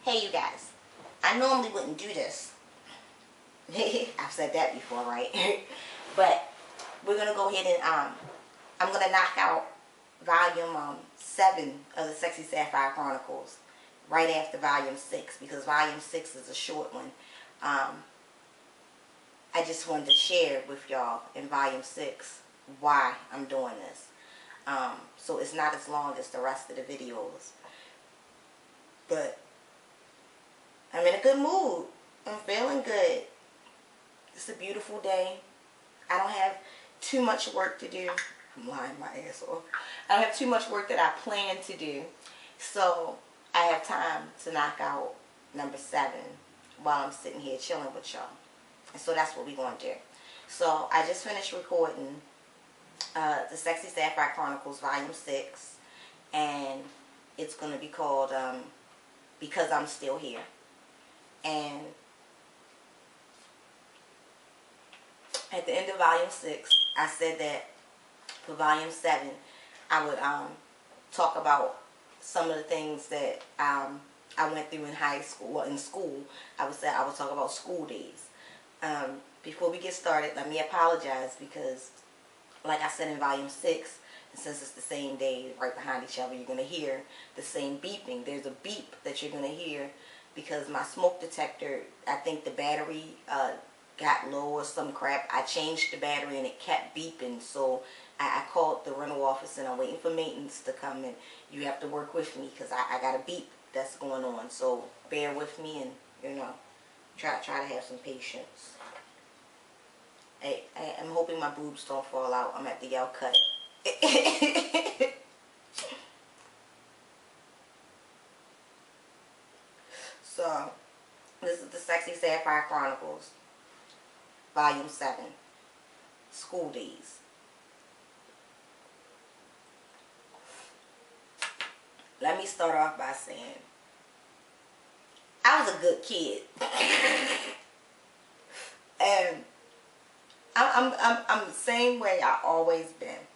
Hey you guys, I normally wouldn't do this. I've said that before, right? But we're gonna go ahead and I'm gonna knock out volume 7 of the Sexy Sapphire Chronicles right after volume 6, because volume 6 is a short one. I just wanted to share with y'all in volume 6 why I'm doing this. So it's not as long as the rest of the videos. But I'm in a good mood. I'm feeling good. It's a beautiful day. I don't have too much work to do. I'm lying my ass off. I don't have too much work that I plan to do. So I have time to knock out number 7 while I'm sitting here chilling with y'all. And so that's what we're going to do. So I just finished recording the Sexy Sapphire Chronicles Volume 6. And it's going to be called Because I'm Still Here. And at the end of Volume 6, I said that for Volume 7, I would talk about some of the things that I went through in high school. Well, in school, I would talk about school days. Before we get started, let me apologize because, like I said in Volume 6, and since it's the same day right behind each other, you're going to hear the same beeping. There's a beep that you're going to hear because my smoke detector, I think the battery got low or some crap. I changed the battery and it kept beeping, so I called the rental office and I'm waiting for maintenance to come, and you have to work with me because I got a beep that's going on. So bear with me and, you know, try to have some patience. I'm hoping my boobs don't fall out. I'm at the yell cut. So this is the Sexy Sapphire Chronicles, Volume 7, School Days. Let me start off by saying, I was a good kid. And I'm the same way I always been.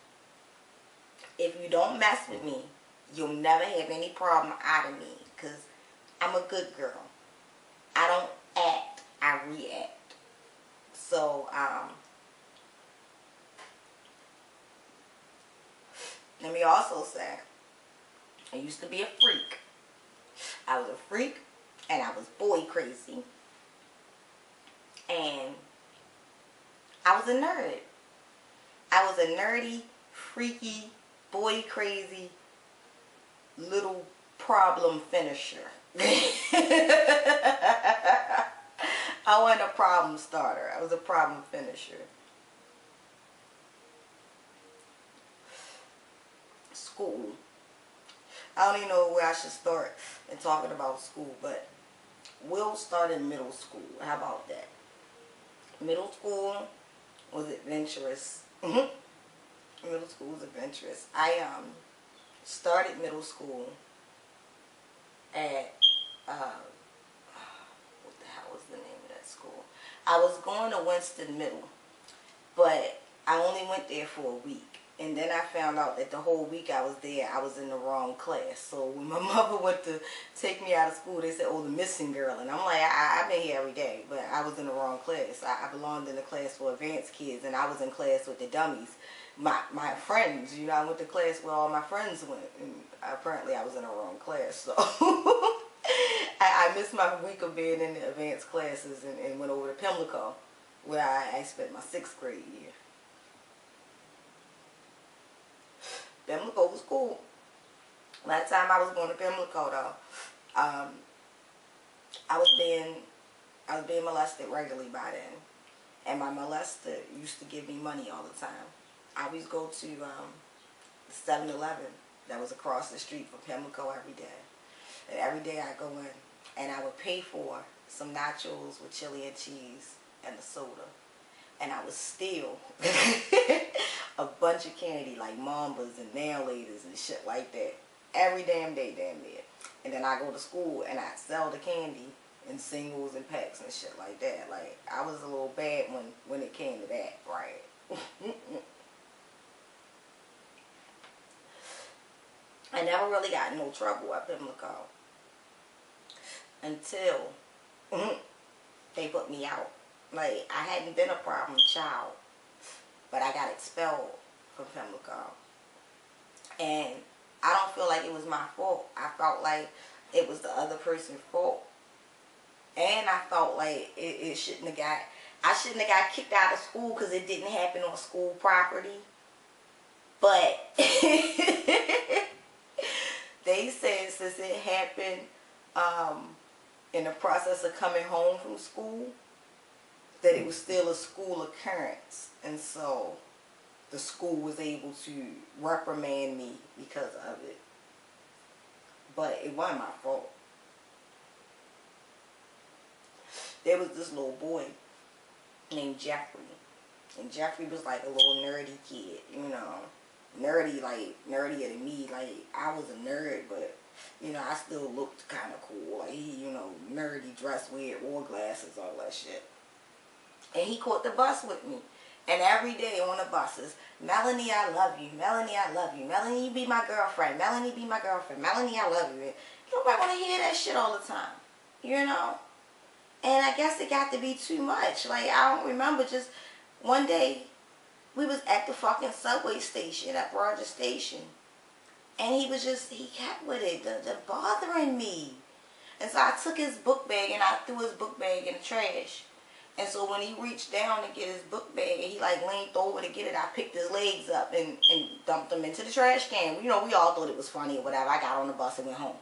If you don't mess with me, you'll never have any problem out of me, because I'm a good girl. I don't act, I react. So, let me also say, I used to be a freak. I was a freak, and I was boy crazy. And I was a nerd. I was a nerdy, freaky, boy crazy, little problem finisher. I wasn't a problem starter. I was a problem finisher. School. I don't even know where I should start in talking about school, but we'll start in middle school. How about that? Middle school was adventurous. Middle school was adventurous. I started middle school at what the hell was the name of that school? I was going to Winston Middle, but I only went there for a week. And then I found out that the whole week I was there, I was in the wrong class. So when my mother went to take me out of school, they said, oh, the missing girl. And I'm like, I've been here every day, but I was in the wrong class. I belonged in the class for advanced kids, and I was in class with the dummies. My friends, you know, I went to class where all my friends went, and apparently I was in the wrong class. So I missed my week of being in the advanced classes and went over to Pimlico, where I spent my 6th grade year. Pimlico was cool. Last time I was going to Pimlico, though, I was being molested regularly by then, and my molester used to give me money all the time. I always go to 7-Eleven that was across the street from Pimlico every day, and every day I go in and I would pay for some nachos with chili and cheese and a soda. And I would steal a bunch of candy like Mambas and nail laters and shit like that every damn day, damn near. And then I go to school and I sell the candy in singles and packs and shit like that. Like, I was a little bad when it came to that, right? I never really got in no trouble at Pimlico. until they put me out. Like, I hadn't been a problem child, but I got expelled from Pimlico. And I don't feel like it was my fault. I felt like it was the other person's fault. And I felt like it shouldn't have got, I shouldn't have got kicked out of school because it didn't happen on school property. But they said since it happened in the process of coming home from school, that it was still a school occurrence. And so the school was able to reprimand me because of it. But it wasn't my fault. There was this little boy named Jeffrey. And Jeffrey was like a little nerdy kid, you know. Nerdy, like, nerdier than me. Like, I was a nerd, but, you know, I still looked kind of cool. Like, he, you know, nerdy, dressed weird, wore glasses, all that shit. And he caught the bus with me. And every day on the buses, Melanie, I love you. Melanie, I love you. Melanie, you be my girlfriend. Melanie, be my girlfriend. Melanie, I love you. And nobody want to hear that shit all the time, you know. And I guess it got to be too much. Like, I don't remember, just one day, we was at the fucking subway station, at Rogers Station. And he kept with it, bothering me. And so I took his book bag and I threw his book bag in the trash. And so when he reached down to get his book bag and he like leaned over to get it, I picked his legs up and dumped them into the trash can. You know, we all thought it was funny or whatever. I got on the bus and went home.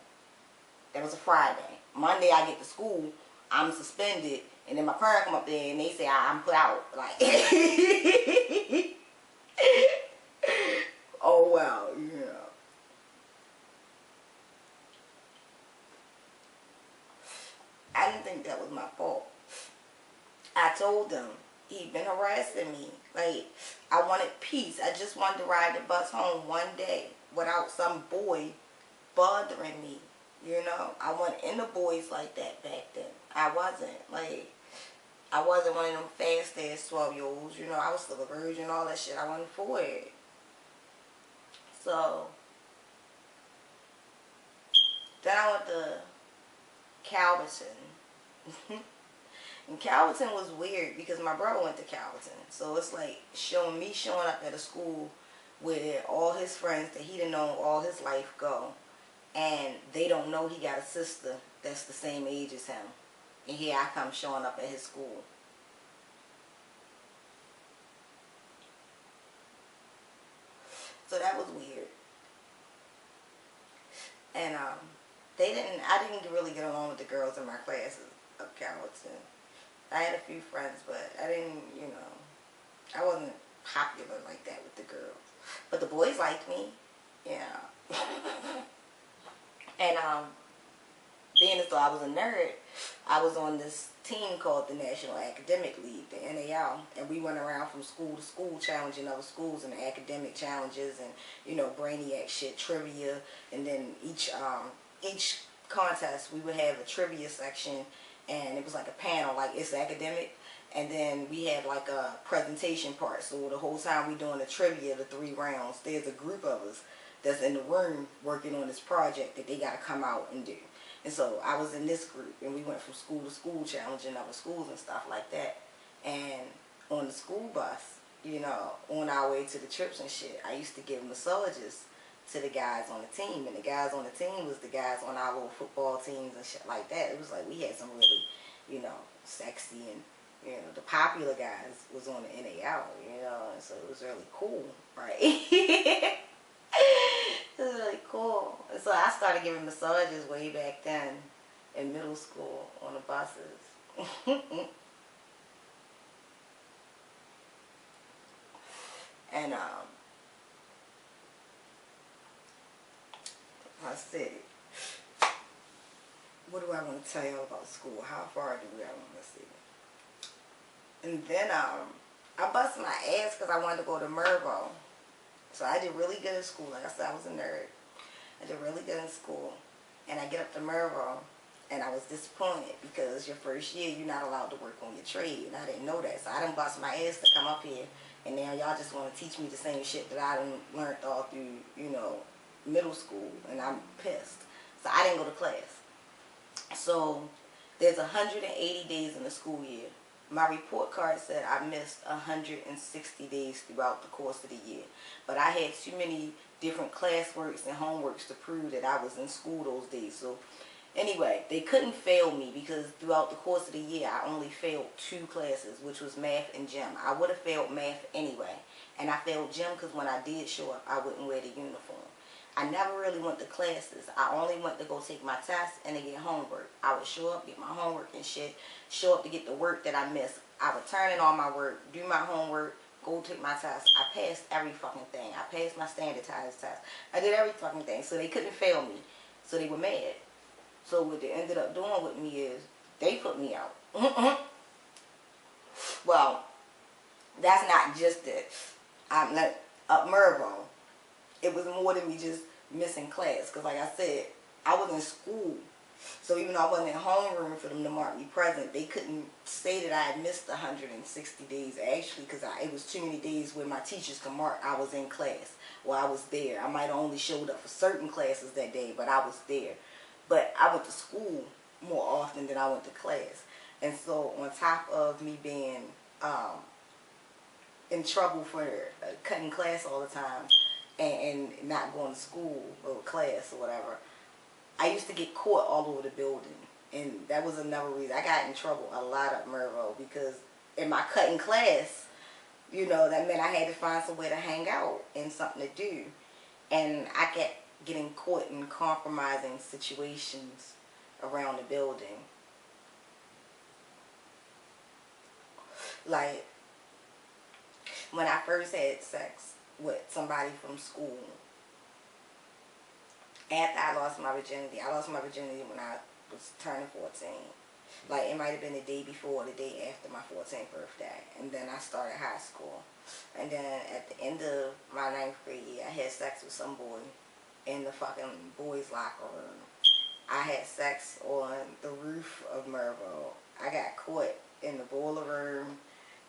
That was a Friday. Monday I get to school, I'm suspended, and then my parents come up there and they say I'm put out. Like, oh well, you know. I didn't think that was my fault. I told him he'd been harassing me. Like, I wanted peace. I just wanted to ride the bus home one day without some boy bothering me. You know, I wasn't into boys like that back then. I wasn't. Like, I wasn't one of them fast-ass 12-year-olds. You know, I was still a virgin, all that shit. I wasn't for it. So, then I went to Calverton. And Calverton was weird because my brother went to Calverton. So it's like showing up at a school where all his friends that he done known all his life go. And they don't know he got a sister that's the same age as him. And here I come showing up at his school. So that was weird. And I didn't really get along with the girls in my classes of Calverton. I had a few friends, but I didn't, you know, I wasn't popular like that with the girls. But the boys liked me, yeah. And being as though I was a nerd, I was on this team called the National Academic League, the NAL, and we went around from school to school challenging other schools in the academic challenges and, you know, brainiac shit, trivia, and then each contest we would have a trivia section, and it was like a panel, like it's academic, and then we had like a presentation part. So the whole time we doing the trivia, the 3 rounds, there's a group of us that's in the room working on this project that they got to come out and do. And so I was in this group, and we went from school to school challenging other schools and stuff like that. And on the school bus, you know, on our way to the trips and shit, I used to give massages to the guys on the team. And the guys on the team was the guys on our little football teams and shit like that. It was like we had some really, you know, sexy and, you know, the popular guys was on the NAL, you know, and so it was really cool, right? It was really cool. And so I started giving massages way back then in middle school on the buses. And I said, what do I want to tell you about school? How far do I want to see? And then I busted my ass because I wanted to go to Mervo. So I did really good in school. Like I said, I was a nerd. I did really good in school. And I get up to Mervo, and I was disappointed because your first year, you're not allowed to work on your trade. And I didn't know that. So I done bust my ass to come up here. And now y'all just want to teach me the same shit that I done learned all through, you know, middle school. And I'm pissed. So I didn't go to class. So there's 180 days in the school year. My report card said I missed 160 days throughout the course of the year. But I had too many different classworks and homeworks to prove that I was in school those days. So anyway, they couldn't fail me because throughout the course of the year, I only failed 2 classes, which was math and gym. I would have failed math anyway. And I failed gym because when I did show up, I wouldn't wear the uniform. I never really went to classes. I only went to go take my test and to get homework. I would show up, get my homework and shit, show up to get the work that I missed. I would turn in all my work, do my homework, go take my test. I passed every fucking thing. I passed my standardized test. I did every fucking thing. So they couldn't fail me. So they were mad. So what they ended up doing with me is they put me out. Well, that's not just it. I'm not up Mervo. It was more than me just missing class. Because like I said, I was in school. So even though I wasn't in homeroom for them to mark me present, they couldn't say that I had missed 160 days actually because it was too many days where my teachers could mark I was in class or I was there. I might have only showed up for certain classes that day, but I was there. But I went to school more often than I went to class. And so on top of me being in trouble for cutting class all the time, and not going to school or class or whatever, I used to get caught all over the building. And that was another reason. I got in trouble a lot at Mervo because in my cutting class, you know, that meant I had to find somewhere to hang out and something to do. And I kept getting caught in compromising situations around the building. Like, when I first had sex with somebody from school, after I lost my virginity when I was turning 14. Like, it might have been the day before or the day after my 14th birthday. And then I started high school. And then at the end of my 9th grade year, I had sex with some boy in the fucking boys' locker room. I had sex on the roof of Mervo. I got caught in the boiler room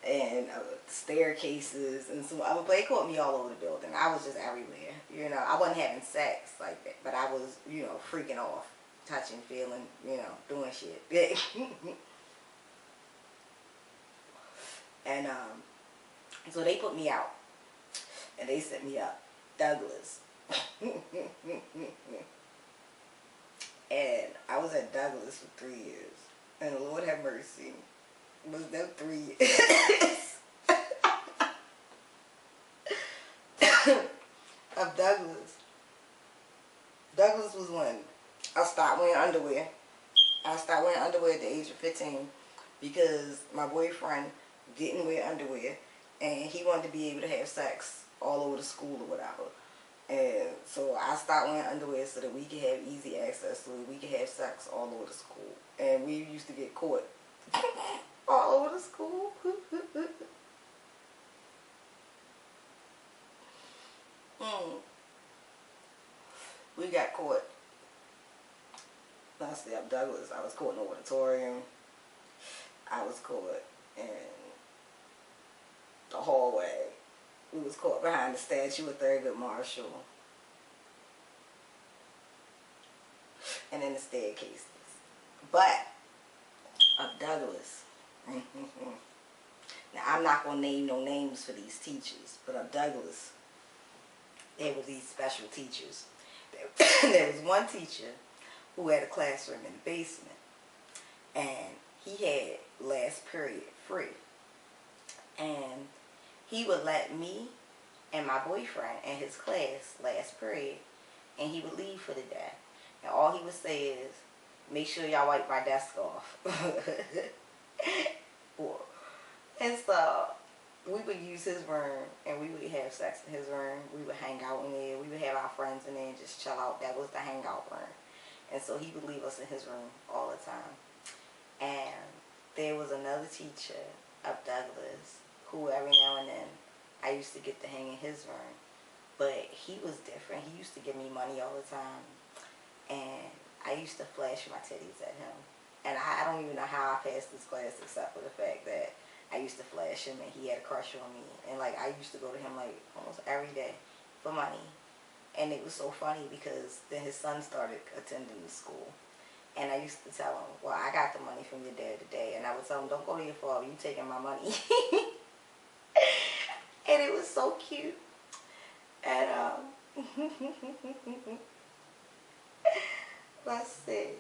and staircases and some other. They caught me all over the building. I was just everywhere. You know, I wasn't having sex like that, but I was, you know, freaking off, touching, feeling, you know, doing shit. And so they put me out, and they set me up, Douglas. And I was at Douglas for 3 years, and the Lord have mercy, was them 3 years of Douglas. Douglas was when I stopped wearing underwear. I stopped wearing underwear at the age of 15 because my boyfriend didn't wear underwear, and he wanted to be able to have sex all over the school or whatever. And so I stopped wearing underwear so that we could have easy access, so that we could have sex all over the school. And we used to get caught all over the school. We got caught. I stayed up Douglas. I was caught in the auditorium. I was caught in the hallway. We was caught behind the statue of Thurgood Marshall. And in the staircases. But of Douglas. Now I'm not going to name no names for these teachers. But of Douglas, there were these special teachers. There was one teacher who had a classroom in the basement. And he had last period free. And he would let me and my boyfriend and his class last period, and he would leave for the day. And all he would say is, make sure y'all wipe my desk off. And so we would use his room, and we would have sex in his room. We would hang out in there. We would have our friends in there and just chill out. That was the hangout room. And so he would leave us in his room all the time. And there was another teacher up Douglas who every now and then I used to get to hang in his room. But he was different. He used to give me money all the time. And I used to flash my titties at him. And I don't even know how I passed this class except for the fact that I used to flash him and he had a crush on me. And like I used to go to him like almost every day for money. And it was so funny because then his son started attending the school. And I used to tell him, well, I got the money from your dad today. And I would tell him, don't go to your father, you taking my money. And it was so cute. And, let's see.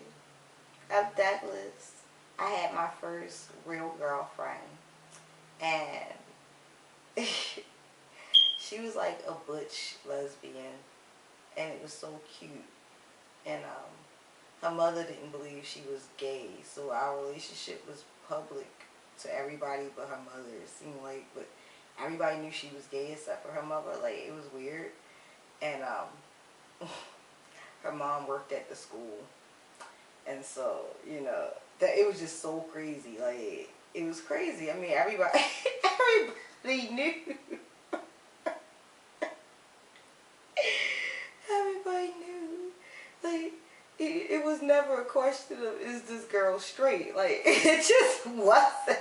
Of Douglas, I had my first real girlfriend. And she was like a butch lesbian. And it was so cute. And, her mother didn't believe she was gay, so our relationship was public to everybody but her mother. It seemed like, but everybody knew she was gay except for her mother. Like, it was weird. And her mom worked at the school, and so that it was just so crazy. Like, it was crazy. I mean, everybody knew. Everybody knew. Like. It was never a question of, is this girl straight? Like, it just wasn't.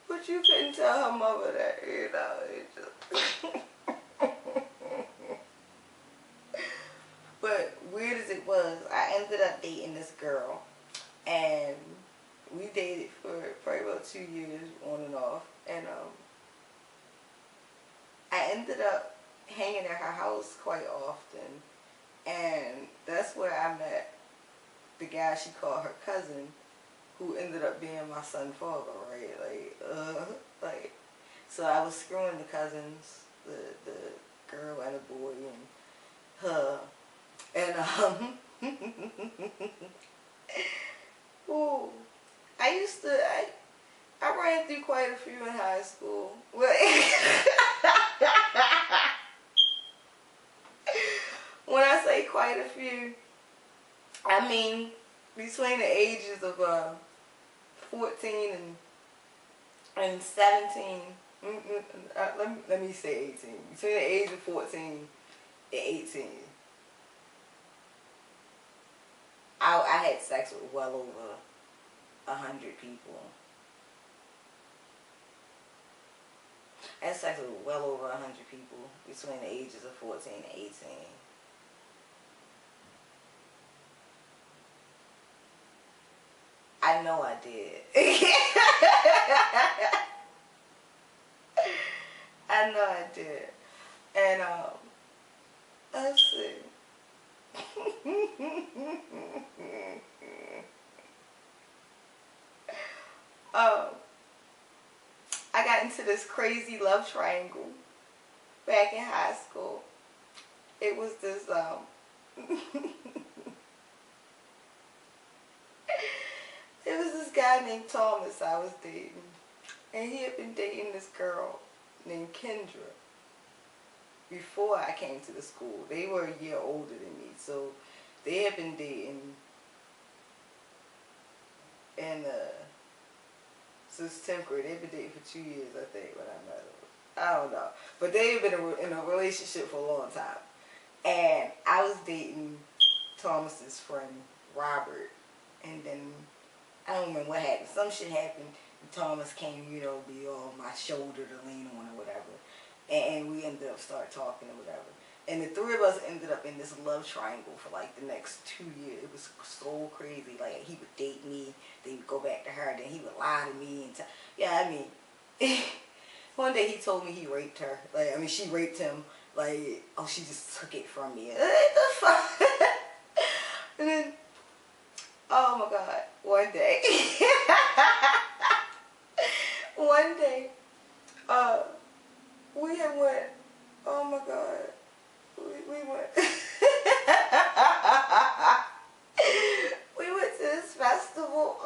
But you couldn't tell her mother that, it just... But weird as it was, I ended up dating this girl. And we dated for probably about 2 years, on and off. And, I ended up hanging at her house quite often, and that's where I met the guy she called her cousin, who ended up being my son's father, right? Like, so I was screwing the cousins, the girl and the boy and her, and ooh, I ran through quite a few in high school. Well, when I say quite a few, I mean between the ages of 14 and 17. Let me say 18. Between the age of 14 and 18, I had sex with well over 100 people. I had sex with well over 100 people between the ages of 14 and 18. I know I did. I know I did. And, let's see. I got into this crazy love triangle back in high school. It was this, it was this guy named Thomas I was dating. And he had been dating this girl named Kendra before I came to the school. They were a year older than me, so they had been dating. And since 10th grade, they'd been dating for 2 years, I think, when I met them. I don't know. But they had been in a relationship for a long time. And I was dating Thomas's friend, Robert. And then, I don't remember what happened. Some shit happened. And Thomas came, be on my shoulder to lean on or whatever. And we ended up start talking or whatever. And the three of us ended up in this love triangle for like the next 2 years. It was so crazy. Like, he would date me, then he would go back to her, then he would lie to me. One day he told me he raped her. Like, she raped him. Like, oh, she just took it from me. What the fuck? And then, oh my God, one day, we had went, oh my God. We went we went to this festival.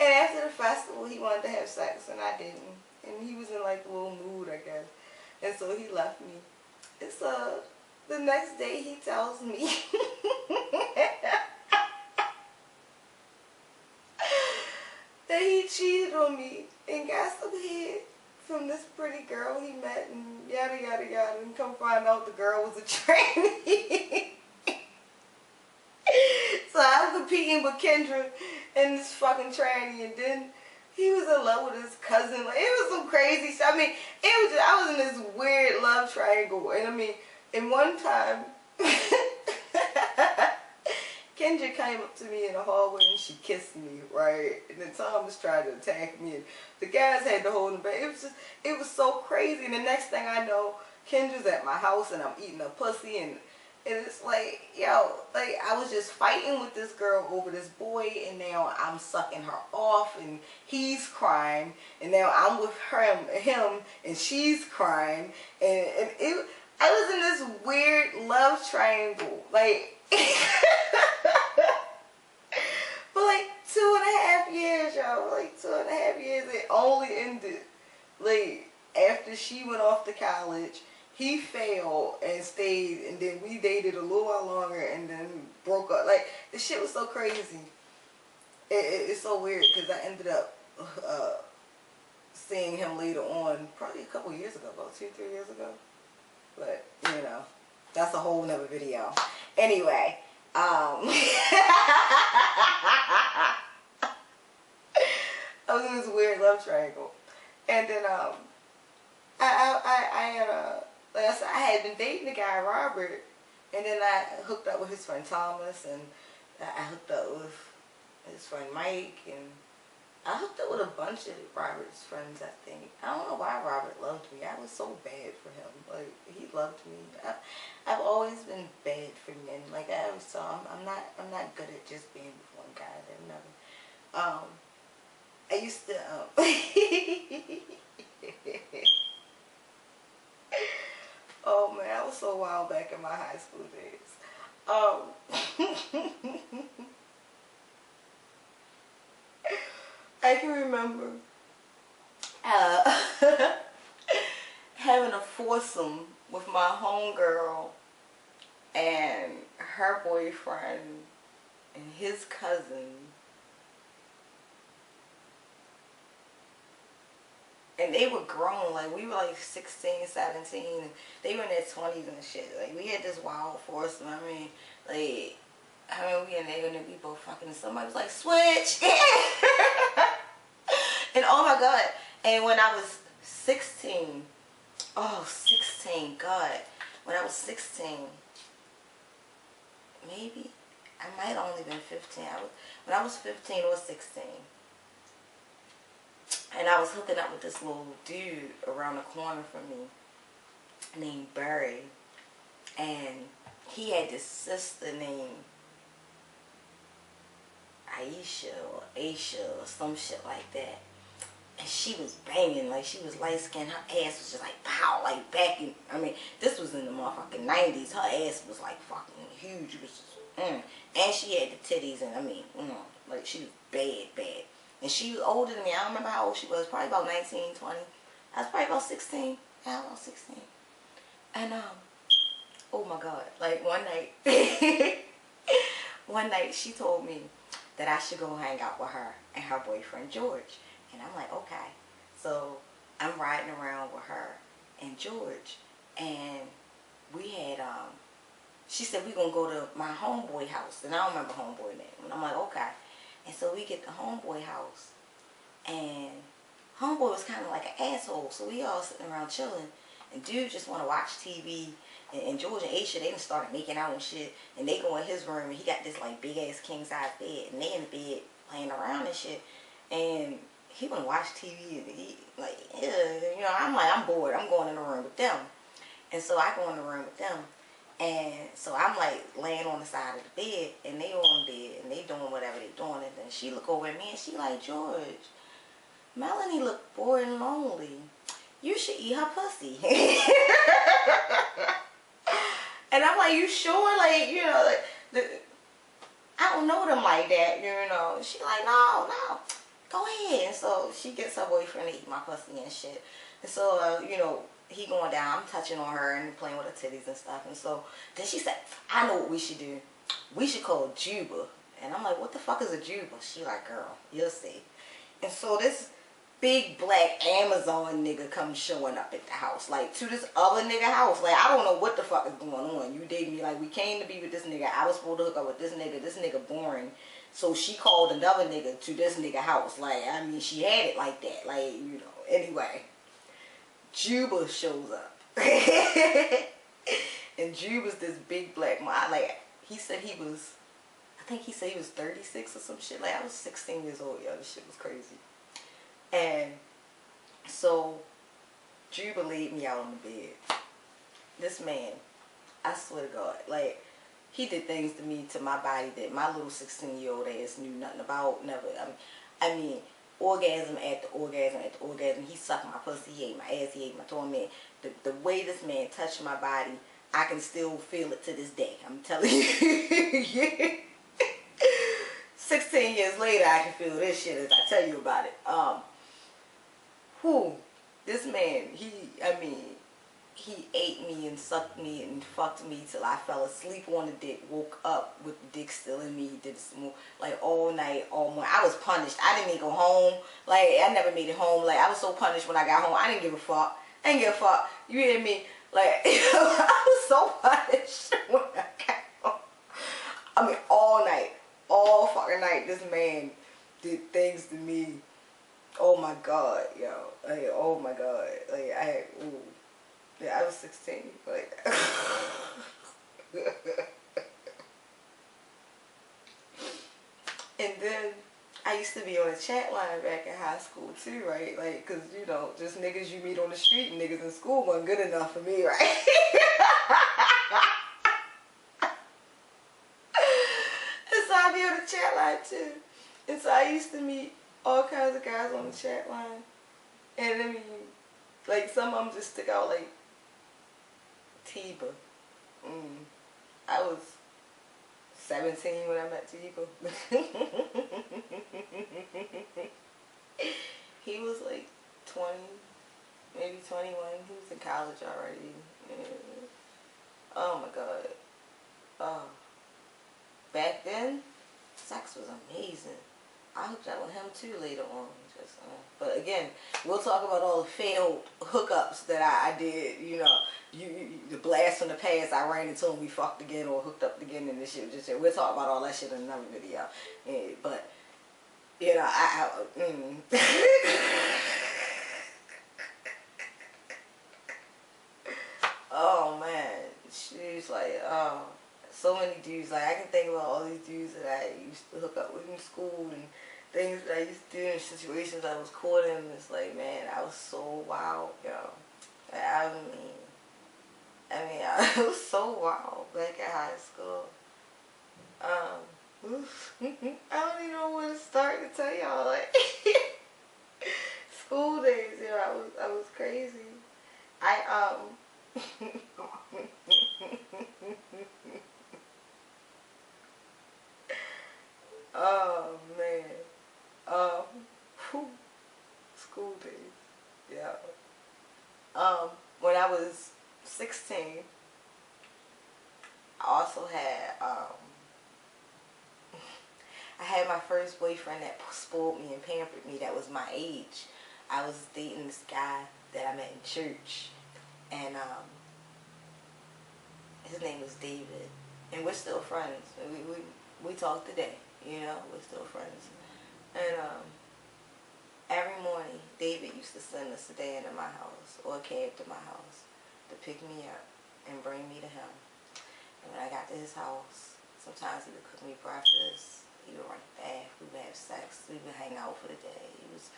And after the festival, he wanted to have sex and I didn't. And he was in like a little mood, I guess. And so he left me. And so the next day he tells me that he cheated on me and got some head from this pretty girl he met and yada yada yada, and come find out the girl was a tranny. So I'm competing with Kendra and this fucking tranny, and then he was in love with his cousin. Like, it was some crazy stuff. I mean, it was just, I was in this weird love triangle. And I mean, and one time, Kendra came up to me in the hallway and she kissed me, right? And then Thomas tried to attack me. And the guys had to hold him back. It was so crazy. And the next thing I know, Kendra's at my house and I'm eating a pussy. And it's like, yo, like I was just fighting with this girl over this boy, and now I'm sucking her off, and he's crying, and now I'm with him, and she's crying, and I was in this weird love triangle, like, for like 2.5 years, y'all, like 2.5 years. It only ended, like, after she went off to college. He failed and stayed, and then we dated a little while longer and then broke up. Like, the shit was so crazy. It's so weird because I ended up seeing him later on, probably a couple years ago, about 2-3 years ago. But, you know, that's a whole nother video. Anyway, I was in this weird love triangle. And then, I had a... Like I said, I had been dating the guy Robert, and then I hooked up with his friend Thomas, and I hooked up with his friend Mike, and I hooked up with a bunch of Robert's friends, I think. I don't know why Robert loved me. I was so bad for him. Like, he loved me. I've always been bad for men. Like I always tell him, I'm not good at just being with one guy. They're never. I used to oh man, I was so wild back in my high school days. I can remember having a foursome with my homegirl and her boyfriend and his cousin. And they were grown, like we were like 16, 17, and they were in their 20s and shit. Like we had this wild foursome. I mean, we in there and we both fucking, and somebody was like, switch! And oh my God. And when I was 16, oh, 16, God. When I was 16, maybe, I might have only been 15. When I was 15 or 16. And I was hooking up with this little dude around the corner from me named Barry. And he had this sister named Aisha or Aisha or some shit like that. And she was banging, like she was light skinned. Her ass was just like pow, like back in, I mean, this was in the motherfucking 90s. Her ass was like fucking huge. It was just, And she had the titties, and I mean, like she was bad. And she was older than me. I don't remember how old she was. Probably about 19, 20. I was probably about 16. Yeah, about 16. And, oh my God. Like, one night she told me that I should go hang out with her and her boyfriend, George. And I'm like, okay. So, I'm riding around with her and George. And we had, she said, we gonna go to my homeboy house. And I don't remember homeboy name. And I'm like, okay. And so we get the homeboy house, and homeboy was kind of like an asshole, so we all sitting around chilling, and dude just want to watch TV, and George and Aisha, they done started making out and shit, and they go in his room, and he got this like big ass king size bed, and they in the bed playing around and shit, and he want to watch TV, and he like, you know, I'm like, I'm bored, I'm going in the room with them, and so I go in the room with them. And so I'm like laying on the side of the bed, and they on the bed, and they doing whatever they doing, and then she look over at me, and she like, George, Melanie look bored and lonely. You should eat her pussy. And I'm like, you sure? Like, you know, like, I don't know them like that, you know. She like, no, go ahead. And so she gets her boyfriend to eat my pussy and shit. And so, you know, he going down, I'm touching on her and playing with her titties and stuff. And so then she said, I know what we should do. We should call Juba. And I'm like, what the fuck is a Juba? She like, girl, you'll see. And so this big black Amazon nigga come showing up at the house. Like, to this other nigga house. Like, I don't know what the fuck is going on. You dig me? Like, we came to be with this nigga. I was supposed to hook up with this nigga. This nigga boring. So she called another nigga to this nigga house. Like, I mean, she had it like that. Like, you know. Anyway. Juba shows up. And Juba's this big black man. Like, he said he was, I think he said he was 36 or some shit. Like, I was 16 years old. Yo, this shit was crazy. And so Juba laid me out on the bed. This man, I swear to God, like, he did things to me, to my body, that my little 16-year-old ass knew nothing about. Never. I mean, orgasm after orgasm after orgasm. He sucked my pussy, he ate my ass, he ate my torment. The way this man touched my body, I can still feel it to this day. I'm telling you. Yeah. 16 years later, I can feel this shit as I tell you about it. This man, he ate me and sucked me and fucked me till I fell asleep on the dick, woke up with the dick still in me, did some, like, all night, all morning. I was punished. I didn't even go home. Like, I never made it home. Like, I was so punished when I got home. I didn't give a fuck. I didn't give a fuck. You hear me? Like, I was so punished when I got home. I mean, all night. All fucking night, this man did things to me. Oh my God, yo. Like, oh my God. Like, I was 16. Like, and then I used to be on a chat line back in high school too, right? Like, cause you know, just niggas you meet on the street and niggas in school wasn't good enough for me, right? And so I be on the chat line too. And so I used to meet all kinds of guys on the chat line. And I mean, like, some of them just stick out, like Tiba. I was 17 when I met Tiba. He was like 20, maybe 21. He was in college already. Yeah. Oh my God. Oh. Back then, sex was amazing. I hooked up with him too later on. But again, we'll talk about all the failed hookups that I did. You know, the blast from the past. I ran into him, we fucked again or hooked up again, and this shit was just. We'll talk about all that shit in another video. Yeah, but you know, oh man, she's like, oh, so many dudes. Like, I can think about all these dudes that I used to hook up with in school and things that I used to do in situations I was caught in. It's like, man, I was so wild, yo. I was so wild back at high school. I don't even know where to start to tell y'all. Like, school days, you know, I was crazy. Oh man. School days. Yeah. When I was 16, I also had I had my first boyfriend that spoiled me and pampered me that was my age. I was dating this guy that I met in church, and his name was David, and we're still friends. We talk today, you know, we're still friends. And every morning, David used to send a sedan to my house or a cab to my house to pick me up and bring me to him. And when I got to his house, sometimes he would cook me breakfast, he would run the bath, we would have sex, we would hang out for the day. He was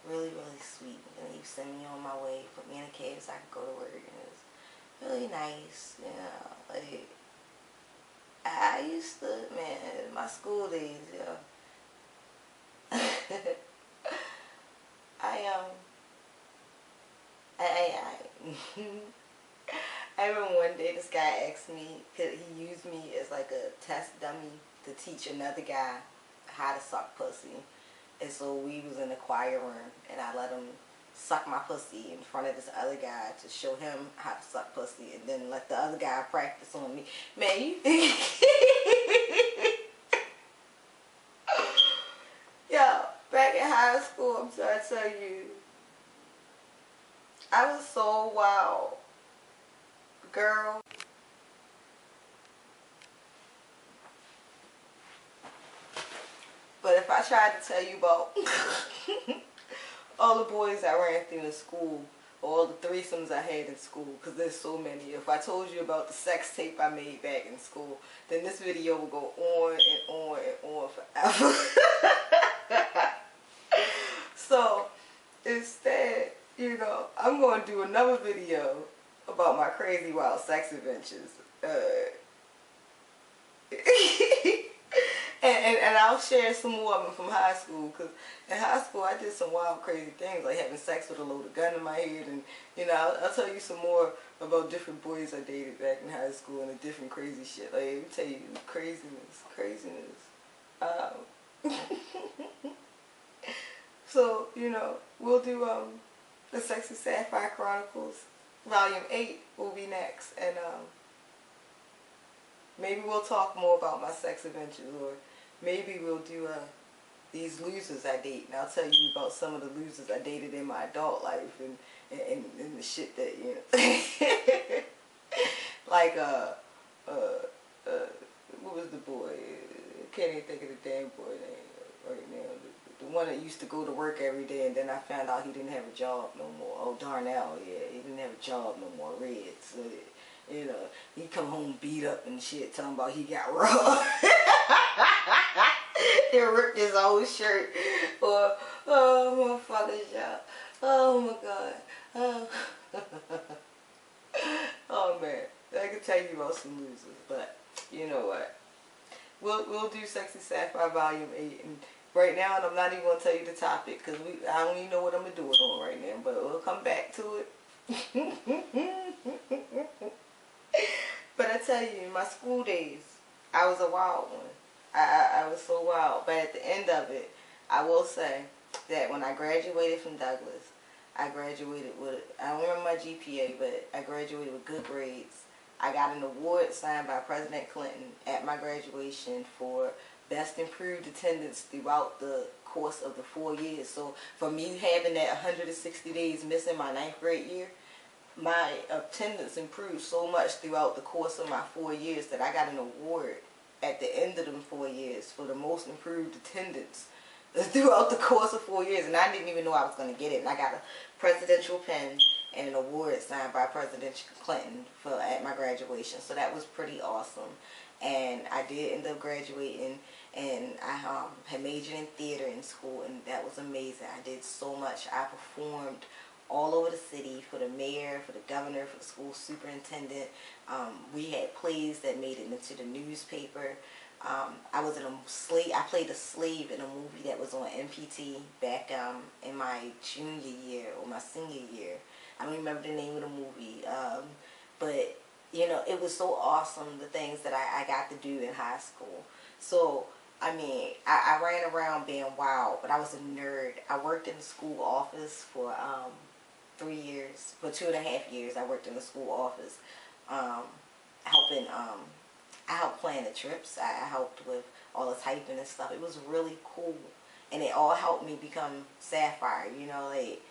really, really sweet. And he would send me on my way, put me in a cab so I could go to work. And it was really nice, you know. Like, I used to, man, my school days, yeah. I remember one day this guy asked me, he used me as like a test dummy to teach another guy how to suck pussy. And so we was in the choir room, and I let him suck my pussy in front of this other guy to show him how to suck pussy, and then let the other guy practice on me. Man, you yeah, back in high high school, I'm trying to tell you, I was so wild, girl. But if I tried to tell you about all the boys I ran through in school, all the threesomes I had in school, because there's so many. If I told you about the sex tape I made back in school, then this video will go on and on and on forever. So instead, you know, I'm going to do another video about my crazy wild sex adventures. And I'll share some more of them from high school, because in high school I did some wild crazy things, like having sex with a loaded gun in my head, and you know, I'll tell you some more about different boys I dated back in high school and the different crazy shit. Like, let me tell you, craziness. So, you know, we'll do the Sexy Sapphire Chronicles, Volume 8 will be next, and maybe we'll talk more about my sex adventures, or maybe we'll do these losers I date, and I'll tell you about some of the losers I dated in my adult life, and the shit that, you know, like, what was the boy? I can't even think of the damn boy name right now. The one that used to go to work every day, and then I found out he didn't have a job no more. Oh, Darnell, yeah, he didn't have a job no more. Red, so, you know, he come home beat up and shit, talking about he got robbed. He ripped his old shirt. Or, oh, motherfuckers, y'all. Oh, my God. Oh. Oh, man. I can tell you about some losers, but you know what? We'll do Sexy Sapphire Volume 8, and right now, and I'm not even going to tell you the topic, because I don't even know what I'm going to do it on right now, but we'll come back to it. But I tell you, in my school days, I was a wild one. I was so wild. But at the end of it, I will say that when I graduated from Douglas, I graduated with, I don't remember my GPA, but I graduated with good grades. I got an award signed by President Clinton at my graduation for best improved attendance throughout the course of the 4 years. So for me having that 160 days missing my 9th grade year, my attendance improved so much throughout the course of my 4 years that I got an award at the end of them 4 years for the most improved attendance throughout the course of 4 years. And I didn't even know I was going to get it. And I got a presidential pen and an award signed by President Clinton at my graduation. So that was pretty awesome. And I did end up graduating, and I had majored in theater in school, and that was amazing. I did so much. I performed all over the city for the mayor, for the governor, for the school superintendent. We had plays that made it into the newspaper. I was in a slave. I played a slave in a movie that was on MPT back in my junior year or my senior year. I don't remember the name of the movie, but you know, it was so awesome, the things that I got to do in high school. So, I mean, I ran around being wild, but I was a nerd. I worked in the school office for 3 years. For 2.5 years, I worked in the school office, helping. I helped plan the trips. I helped with all the typing and stuff. It was really cool, and it all helped me become Sapphire. You know, like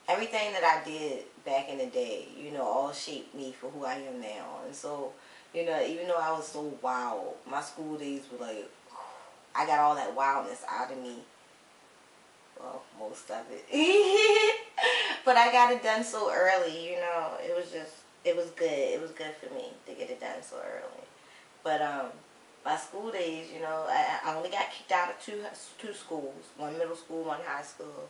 everything that I did back in the day, you know, all shaped me for who I am now. And so, you know, even though I was so wild, my school days were like, I got all that wildness out of me. Well, most of it. But I got it done so early, you know. It was good. It was good for me to get it done so early. But my school days, you know, I only got kicked out of two schools. One middle school, one high school.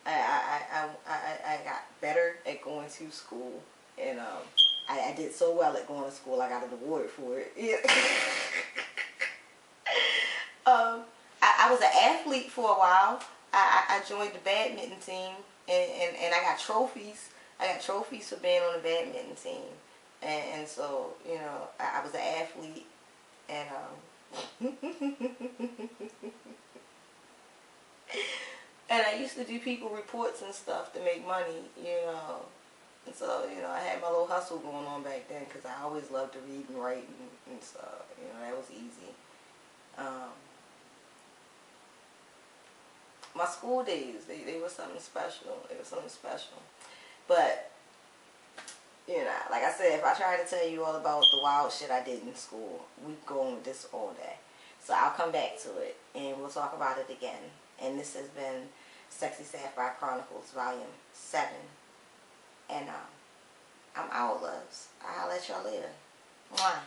I got better at going to school, and I did so well at going to school, I got an award for it. Yeah. I was an athlete for a while. I joined the badminton team, and I got trophies. I got trophies for being on the badminton team, and so, you know, I was an athlete, and and I used to do people reports and stuff to make money, you know. And so, you know, I had my little hustle going on back then, because I always loved to read and write and stuff. You know, that was easy. my school days, they were something special. They were something special. But, you know, like I said, if I try to tell you all about the wild shit I did in school, we go on with this all day. So I'll come back to it, and we'll talk about it again. And this has been Sexy Sapphire Chronicles, Volume 7. And I'm out, loves. I'll let y'all later. Mwah.